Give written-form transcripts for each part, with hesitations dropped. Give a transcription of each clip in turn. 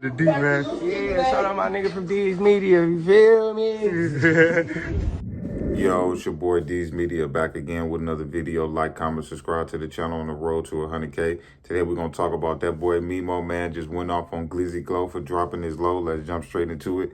The D, man. Yeah, shout out my nigga from D's Media, you feel me? Yo, it's your boy D's Media back again with another video. Like, comment, subscribe to the channel on the road to 100K. Today we're going to talk about that boy Memo, man. Just went off on Glizzy Glow for dropping his low. Let's jump straight into it.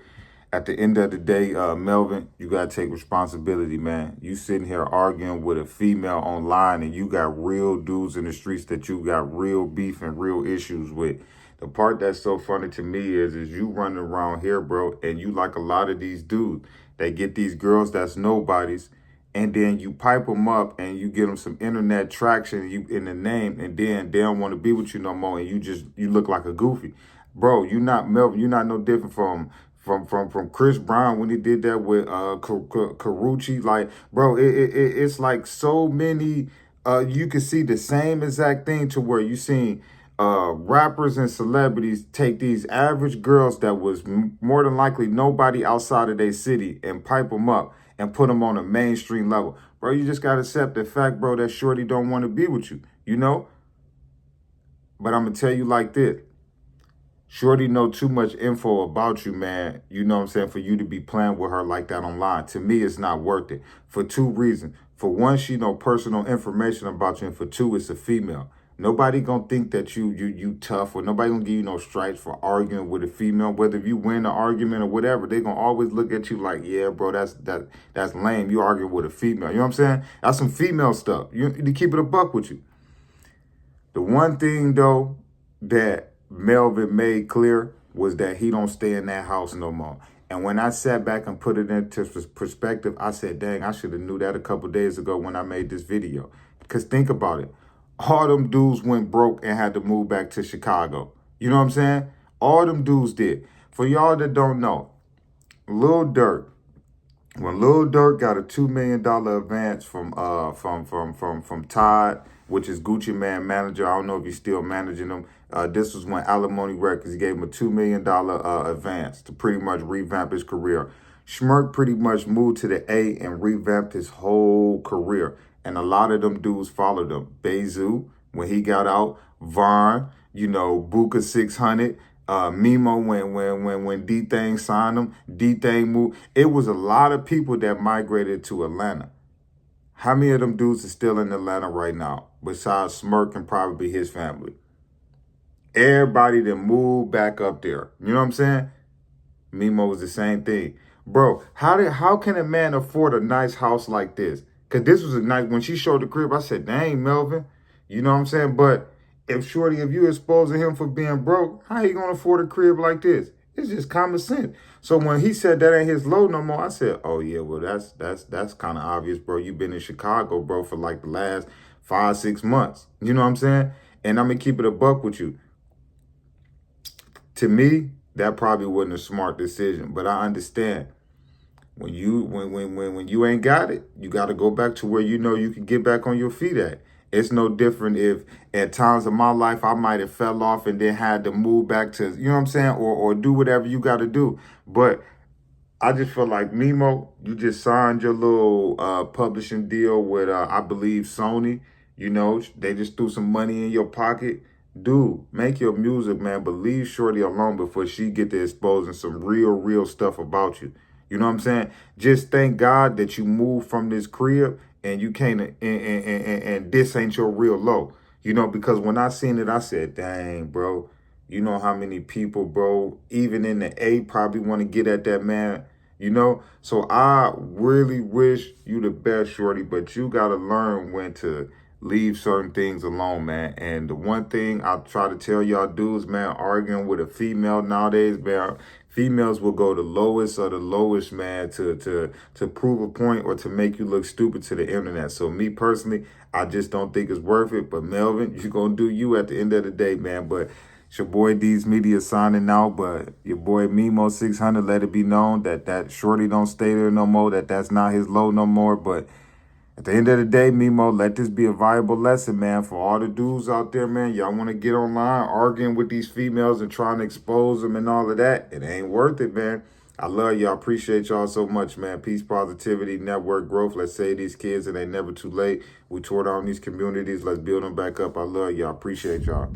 At the end of the day, Melvin, you got to take responsibility, man. You sitting here arguing with a female online and you got real dudes in the streets that you got real beef and real issues with. The part that's so funny to me is you running around here, bro, and you like a lot of these dudes. They get these girls that's nobodies, and then you pipe them up and you get them some internet traction you in the name, and then they don't want to be with you no more, and you look like a goofy. Bro, you not Melvin, you not no different from Chris Brown when he did that with Carucci. Like, bro, it's like so many you can see the same exact thing to where you seen rappers and celebrities take these average girls that was more than likely nobody outside of their city and pipe them up and put them on a mainstream level. Bro, you just got to accept the fact, bro, that shorty don't want to be with you, you know? But I'm going to tell you like this. Shorty know too much info about you, man. You know what I'm saying? For you to be playing with her like that online. To me, it's not worth it. For two reasons. For one, she know personal information about you. And for two, it's a female. Nobody gonna think that you tough, or nobody gonna give you no stripes for arguing with a female. Whether you win the argument or whatever, they gonna always look at you like, yeah, bro, that's lame. You arguing with a female. You know what I'm saying? That's some female stuff. You to keep it a buck with you. The one thing though that Melvin made clear was that he don't stay in that house no more. And when I sat back and put it into perspective, I said, dang, I should have knew that a couple days ago when I made this video. Because think about it. All them dudes went broke and had to move back to Chicago. You know what I'm saying? All them dudes did. For y'all that don't know, Lil Durk, when Lil Durk got a $2 million advance from Todd, which is Gucci Man manager. I don't know if he's still managing him. This was when Alimony Records gave him a $2 million advance to pretty much revamp his career. Schmirk pretty much moved to the A and revamped his whole career. And a lot of them dudes followed him. Bezu, when he got out, Vaughn, you know, Buka 600, Memo when D-Thang signed him, D-Thang moved. It was a lot of people that migrated to Atlanta. How many of them dudes are still in Atlanta right now, besides Smirk and probably his family? Everybody that moved back up there. You know what I'm saying? Memo was the same thing. Bro, how can a man afford a nice house like this? Because this was a nice, when she showed the crib, I said, dang, Melvin. You know what I'm saying? But if you exposing him for being broke, how he going to afford a crib like this? It's just common sense. So when he said that ain't his low no more, I said, oh, yeah, well, that's kind of obvious, bro. You've been in Chicago, bro, for like the last 5-6 months. You know what I'm saying? And I'm going to keep it a buck with you. To me, that probably wasn't a smart decision, but I understand. When you ain't got it, you got to go back to where you know you can get back on your feet at. It's no different if at times of my life I might have fell off and then had to move back to, you know what I'm saying, or do whatever you got to do. But I just feel like Memo, you just signed your little publishing deal with I believe Sony. You know, they just threw some money in your pocket. Dude, make your music, man, but leave Shorty alone before she get to exposing some real stuff about you. You know what I'm saying? Just thank God that you moved from this crib and you can't, and this ain't your real low. You know, because when I seen it, I said, dang, bro, you know how many people, bro, even in the A probably want to get at that man, you know? So I really wish you the best, Shorty, but you got to learn when to leave certain things alone, man. And the one thing I try to tell y'all dudes, man, arguing with a female nowadays, man, females will go the lowest of the lowest, man, to prove a point or to make you look stupid to the internet. So me personally, I just don't think it's worth it. But Melvin, you're going to do you at the end of the day, man. But it's your boy D's Media signing out. But your boy Memo 600 let it be known that Shorty don't stay there no more, that's not his low no more. But at the end of the day, Memo, let this be a viable lesson, man, for all the dudes out there, man. Y'all want to get online arguing with these females and trying to expose them and all of that. It ain't worth it, man. I love y'all. Appreciate y'all so much, man. Peace, positivity, network growth. Let's save these kids. It ain't never too late. We tore down these communities. Let's build them back up. I love y'all. Appreciate y'all.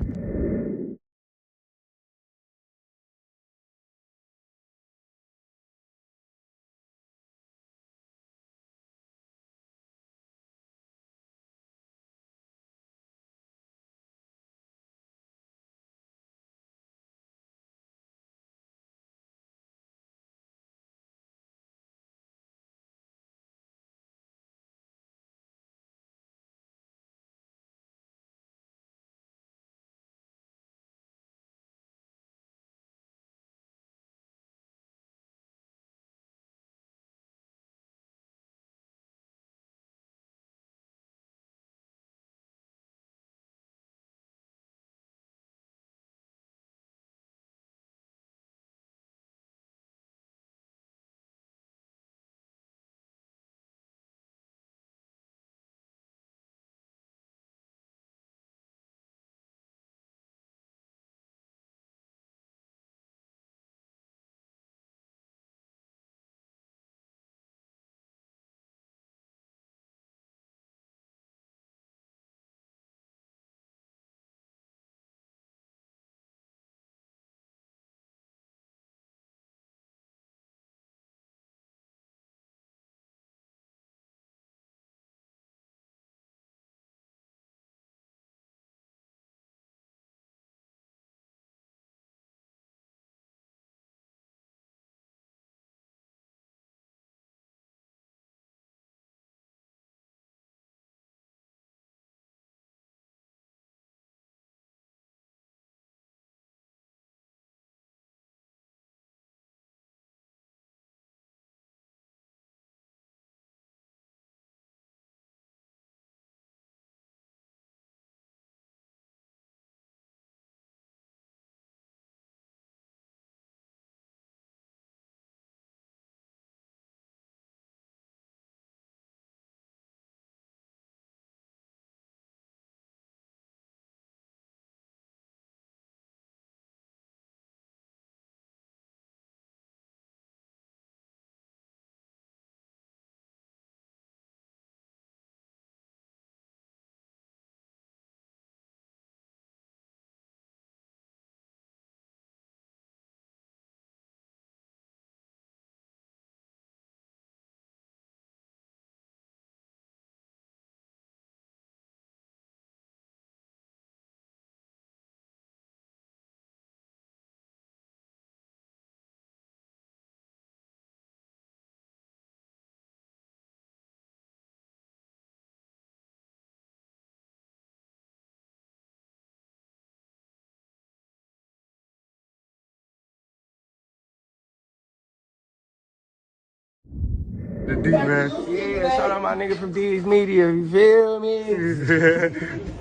The D, man. Yeah, shout out my nigga from D's Media, you feel me?